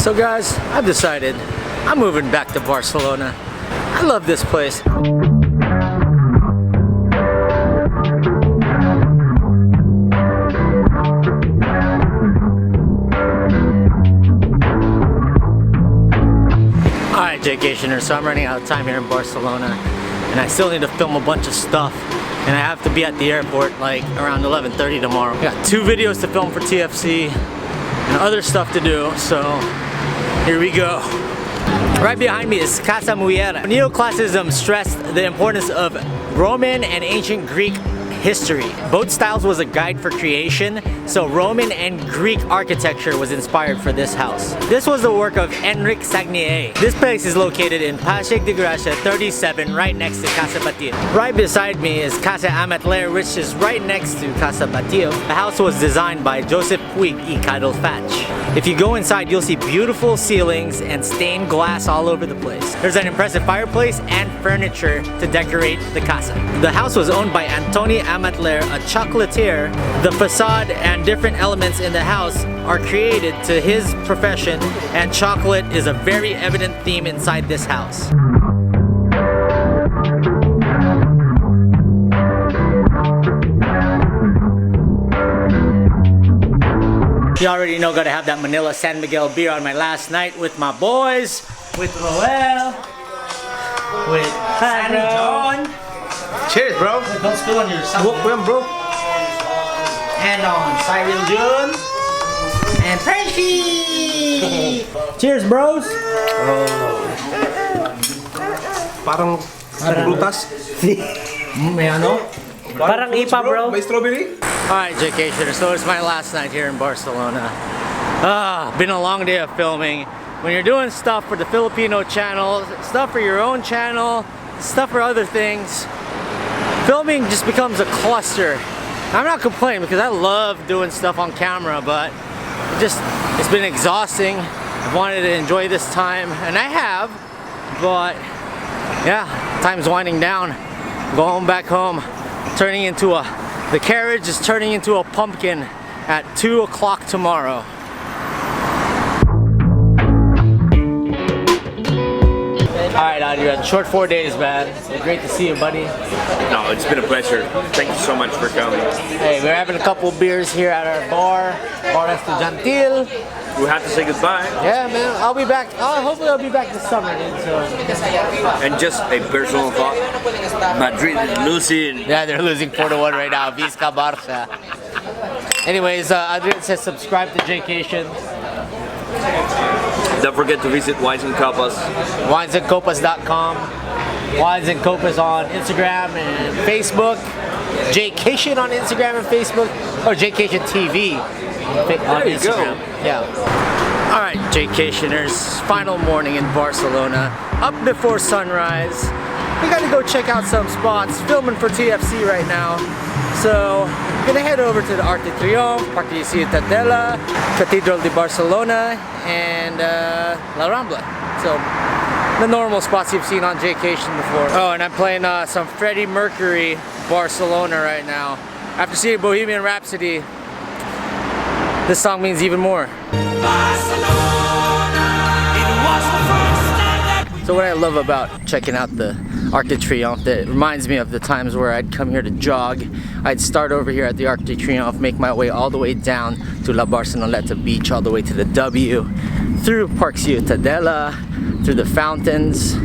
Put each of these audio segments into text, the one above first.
So guys, I've decided I'm moving back to Barcelona. I love this place. Alright, Jaycationers, so I'm running out of time here in Barcelona and I still need to film a bunch of stuff and I have to be at the airport like around 11:30 tomorrow. I got 2 videos to film for TFC and other stuff to do, so here we go. Right behind me is Casa Mulleras. Neoclassicism stressed the importance of Roman and ancient Greek history. Both styles was a guide for creation, so Roman and Greek architecture was inspired for this house. This was the work of Enric Sagnier. This place is located in Passeig de Gràcia 37, right next to Casa Batllo. Right beside me is Casa Amatller, which is right next to Casa Batllo. The house was designed by Joseph Puig y Cadell Fatch. If you go inside, you'll see beautiful ceilings and stained glass all over the place. There's an impressive fireplace and furniture to decorate the casa. The house was owned by Antoni Amatller, a chocolatier. The facade and different elements in the house are created to his profession, and chocolate is a very evident theme inside this house. You already know, gotta have that Manila San Miguel beer on my last night with my boys, with Roel, with Sandy John. Cheers, bro. Don't spill on yourself. Welcome, bro. And on Cyril June and Percy. Cheers, bros. Parang prutas. May ano? Parang IPA, bro. May strawberry. Alright, Jaycation, so it's my last night here in Barcelona. Been a long day of filming. When you're doing stuff for the Filipino channel, stuff for your own channel, stuff for other things, filming just becomes a cluster. I'm not complaining because I love doing stuff on camera, but it's been exhausting. I wanted to enjoy this time, and I have, but yeah, time's winding down. Going back home, the carriage is turning into a pumpkin at 2 o'clock tomorrow. Alright, Adrian, short 4 days, man. So great to see you, buddy. No, it's been a pleasure. Thank you so much for coming. Hey, we're having a couple beers here at our bar, Bar Estudiantil. We have to say goodbye. Yeah, man, I'll be back. Hopefully I'll be back this summer, dude, so. And just a personal thought, Madrid is losing. Yeah, they're losing 4-1 right now. Visca Barça. Anyways, Adrian says subscribe to Jaycation. Don't forget to visit Wines and Copas. winesandcopas.com. Wines and Copas on Instagram and Facebook. Jaycation on Instagram and Facebook. Or Jaycation TV on Instagram. Yeah. Alright, Jaycationers. Final morning in Barcelona. Up before sunrise. We gotta go check out some spots. Filming for TFC right now. So, I'm gonna head over to the Arc de Triomf, Parc de Ciutadella, Catedral de Barcelona, and Las Ramblas. So, the normal spots you've seen on Jaycation before. Oh, and I'm playing some Freddie Mercury Barcelona right now. After seeing Bohemian Rhapsody, this song means even more. So what I love about checking out the Arc de Triomf, that reminds me of the times where I'd come here to jog. I'd start over here at the Arc de Triomf, make my way all the way down to La Barceloneta Beach, all the way to the W, through Parc Ciutadella, through the fountains.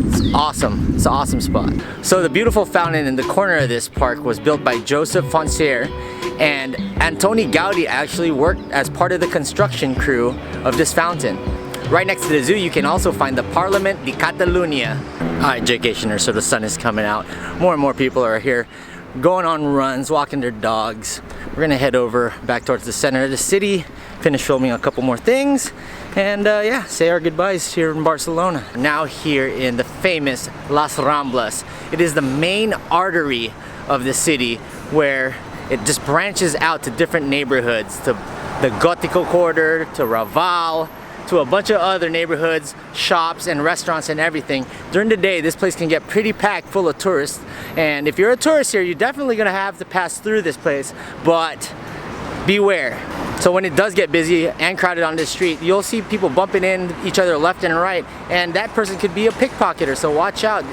It's awesome. It's an awesome spot. So the beautiful fountain in the corner of this park was built by Joseph Foncier, and Antoni Gaudi actually worked as part of the construction crew of this fountain. Right next to the zoo, you can also find the Parliament de Catalunya. Alright, Jaycationers, so the sun is coming out. More and more people are here going on runs, walking their dogs. We're gonna head over back towards the center of the city, finish filming a couple more things, and yeah, say our goodbyes here in Barcelona. Now here in the famous Las Ramblas. It is the main artery of the city where it just branches out to different neighborhoods, to the Gothic Quarter, to Raval, to a bunch of other neighborhoods, shops and restaurants and everything. During the day, this place can get pretty packed full of tourists, and if you're a tourist here, you're definitely gonna have to pass through this place, but beware. So when it does get busy and crowded on this street, you'll see people bumping in each other left and right, and that person could be a pickpocketer, so watch out.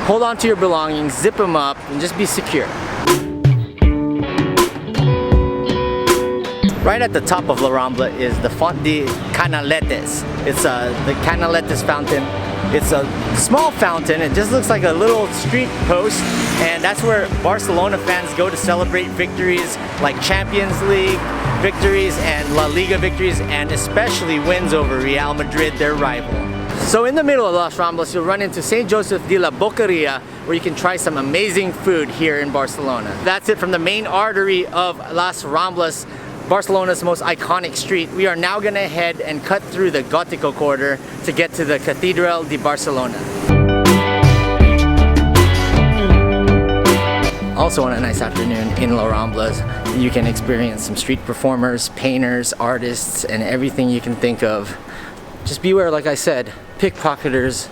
Hold on to your belongings, zip them up, and just be secure. Right at the top of La Rambla is the Font de Canaletes. It's the Canaletes fountain. It's a small fountain. It just looks like a little street post, and that's where Barcelona fans go to celebrate victories like Champions League victories and La Liga victories, and especially wins over Real Madrid, their rival. So in the middle of Las Ramblas, you'll run into St. Joseph de la Boqueria, where you can try some amazing food here in Barcelona. That's it from the main artery of Las Ramblas, Barcelona's most iconic street. We are now gonna head and cut through the Gothic Quarter to get to the Catedral de Barcelona. Also on a nice afternoon in La Ramblas, you can experience some street performers, painters, artists, and everything you can think of. Just beware, like I said, pickpocketers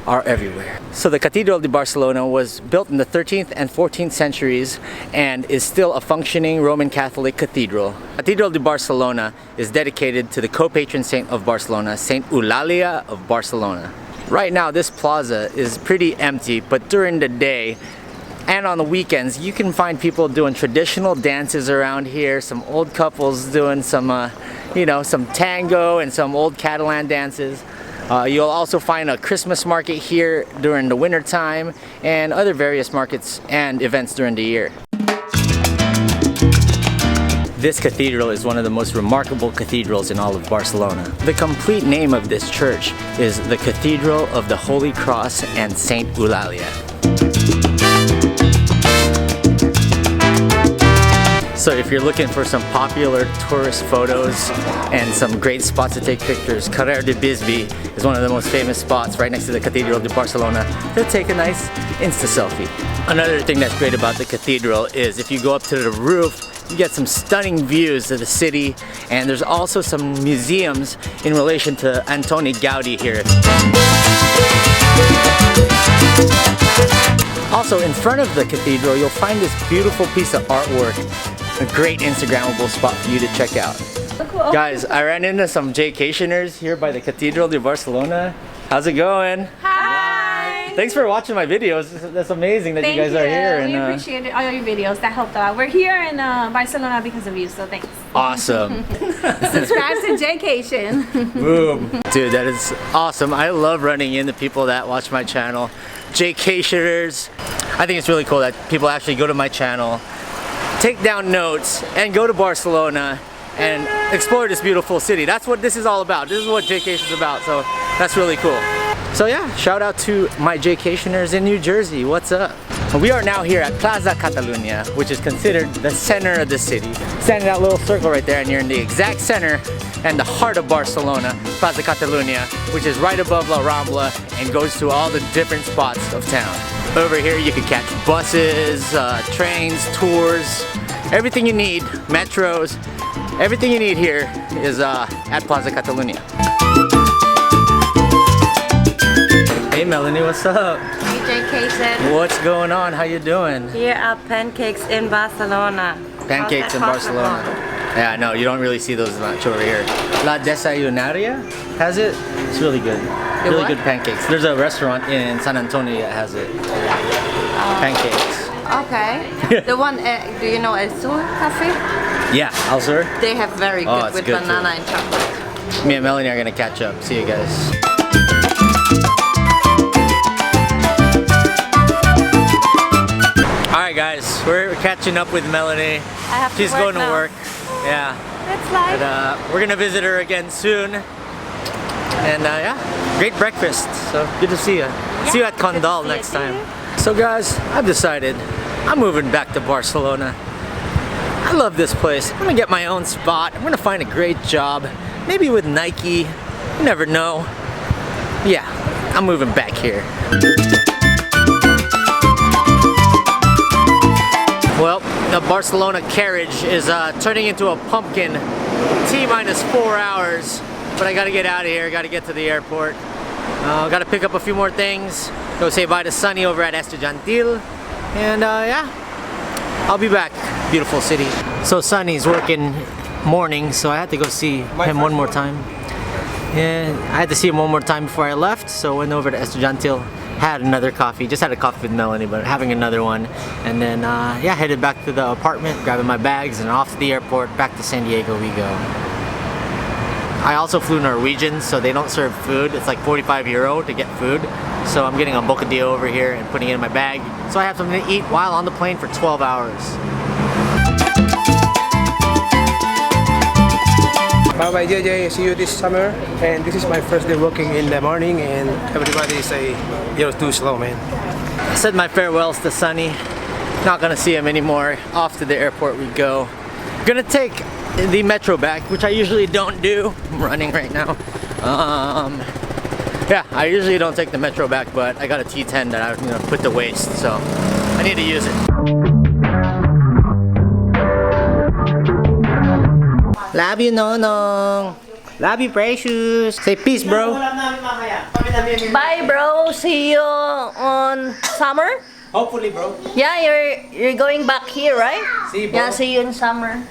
are everywhere. So the Catedral de Barcelona was built in the 13th and 14th centuries and is still a functioning Roman Catholic cathedral. Catedral de Barcelona is dedicated to the co-patron saint of Barcelona, Saint Eulalia of Barcelona. Right now this plaza is pretty empty, but during the day and on the weekends you can find people doing traditional dances around here, some old couples doing some some tango and some old Catalan dances. You'll also find a Christmas market here during the winter time and other various markets and events during the year. This cathedral is one of the most remarkable cathedrals in all of Barcelona. The complete name of this church is the Cathedral of the Holy Cross and Saint Eulalia. So if you're looking for some popular tourist photos and some great spots to take pictures, Carrer de Bisbe is one of the most famous spots right next to the Cathedral de Barcelona to take a nice Insta selfie. Another thing that's great about the cathedral is if you go up to the roof, you get some stunning views of the city, and there's also some museums in relation to Antoni Gaudi here. Also in front of the cathedral, you'll find this beautiful piece of artwork. A great Instagrammable spot for you to check out. Guys, I ran into some Jaycationers here by the Catedral de Barcelona. How's it going? Hi! Thanks for watching my videos. That's amazing that you guys are here. We appreciate all your videos. That helped a lot. We're here in Barcelona because of you, so thanks. Awesome. Subscribe to Jaycation. Boom. Dude, that is awesome. I love running into people that watch my channel. Jaycationers. I think it's really cool that people actually go to my channel, take down notes, and go to Barcelona and explore this beautiful city. That's what this is all about. This is what Jaycation is about, so that's really cool. So yeah, shout out to my Jaycationers in New Jersey. What's up? We are now here at Plaza Catalunya, which is considered the center of the city. Stand in that little circle right there and you're in the exact center and the heart of Barcelona, Plaza Catalunya, which is right above La Rambla and goes to all the different spots of town. Over here you can catch buses, trains, tours, everything you need, metros, everything you need here is at Plaza Catalunya. Hey Melanie, what's up? Hey Jaycation. What's going on? How you doing? Here are pancakes in Barcelona. Pancakes in Barcelona. Yeah, no, you don't really see those much over here. La Desayunaria has it. It's really good. Really good pancakes. There's a restaurant in San Antonio that has it. Pancakes. Okay. The one, do you know El Sur Cafe? Yeah, Al Sur. They have very good with good banana too. and chocolate. Me and Melanie are gonna catch up. See you guys. Alright guys, we're catching up with Melanie. She's going to work. Yeah. That's life. But, we're gonna visit her again soon. And yeah, great breakfast. So good to see you. See you at Condal next time. So guys, I've decided I'm moving back to Barcelona. I love this place. I'm gonna get my own spot. I'm gonna find a great job. Maybe with Nike. You never know. Yeah, I'm moving back here. Well, the Barcelona carriage is turning into a pumpkin. T-minus 4 hours. But I gotta get out of here, gotta get to the airport. Gotta pick up a few more things. Go say bye to Sunny over at Estudiantil. And yeah, I'll be back. Beautiful city. So Sunny's working morning, so I had to go see him one more time. And I had to see him one more time before I left, so I went over to Estudiantil, had another coffee, just had a coffee with Melanie, but having another one. And then, yeah, headed back to the apartment, grabbing my bags, and off to the airport, back to San Diego we go. I also flew Norwegian, so they don't serve food. It's like €45 to get food. So I'm getting a bocadillo over here and putting it in my bag. So I have something to eat while on the plane for 12 hours. Bye-bye, JJ. See you this summer. And this is my first day working in the morning, and everybody say, you're too slow, man. I said my farewells to Sunny. Not gonna see him anymore. Off to the airport we go. Gonna take the metro back, which I usually don't do. I'm running right now. Yeah, I usually don't take the metro back, but I got a T10 that I'm gonna put to waste, so I need to use it. Love you, Nonong. Love you, Precious. Say peace, bro. Bye, bro. See you on summer. Hopefully, bro. Yeah, you're going back here, right? See you, bro. Yeah, see you in summer.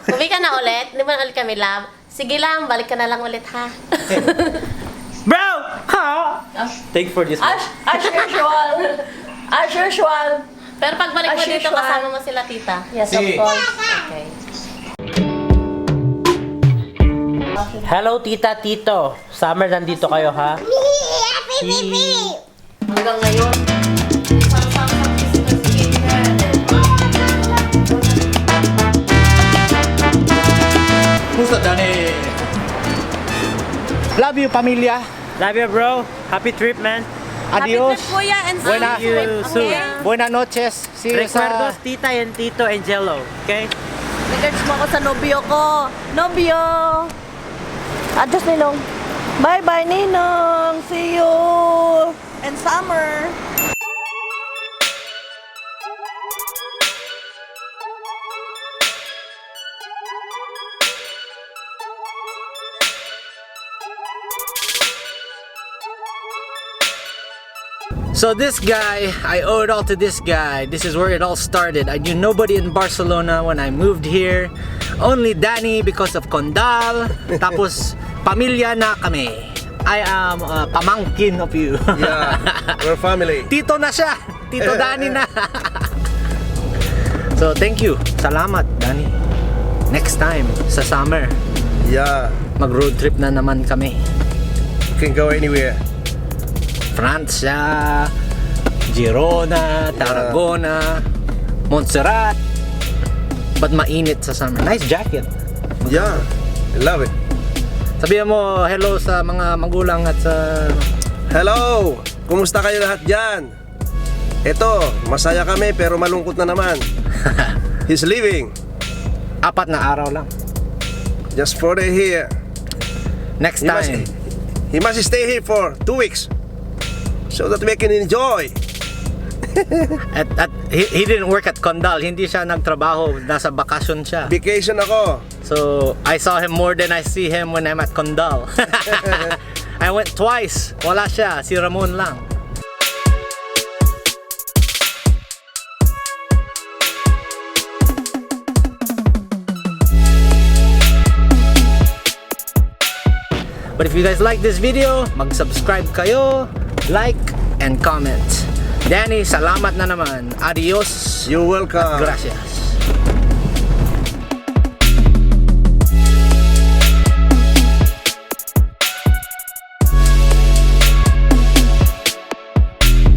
Uwi ka na ulit? Di ba ulit kami, love? Sige lang, balik ka na lang ulit, ha? Bro! Ha? Thank you for this. As usual. As usual. Pero pagbalik mo dito, kasama mo sila, tita. Yes, of course. Okay. Hello, tita, tito. Summer, nandito kayo, ha? Hanggang ngayon. Who's that, Danny? Love you, pamilya. Love you, bro. Happy trip, man. Adios. Kuya, and Buena, See you soon. buenas noches. See you Recuerdos, sa... tita and tito Angelo. Okay? Regards mo ako sa nobyo ko. Nobyo! Address Ninong. Bye-bye, Ninong. See you in summer. So this guy, I owe it all to this guy. This is where it all started. I knew nobody in Barcelona when I moved here. Only Danny because of Condal. Tapos, pamilya na kami. I am a pamangkin of you. Yeah, we're family. Tito na siya. Tito Danny na. So thank you. Salamat, Danny. Next time, sa summer, Yeah, mag-road trip na naman kami. you can go anywhere. Francia, Girona, Tarragona, Montserrat. But mainit sa summer. Nice jacket. Yeah, I love it. Sabihan mo hello sa mga magulang at sa... Hello! Kumusta kayo lahat dyan? Eto, masaya kami pero malungkot na naman. He's leaving. 4 na araw lang. Just 4 days here. Next time. He must stay here for 2 weeks. So that we can enjoy. At he didn't work at Condal. Hindi siya nagtrabaho. Nasa bakasyon siya. Vacation ako. So I saw him more than I see him when I'm at Condal. I went twice. Wala siya. Si Ramon lang. But if you guys like this video, mag-subscribe kayo, like, and comment. Danny, salamat na naman. Adios. You're welcome. Gracias.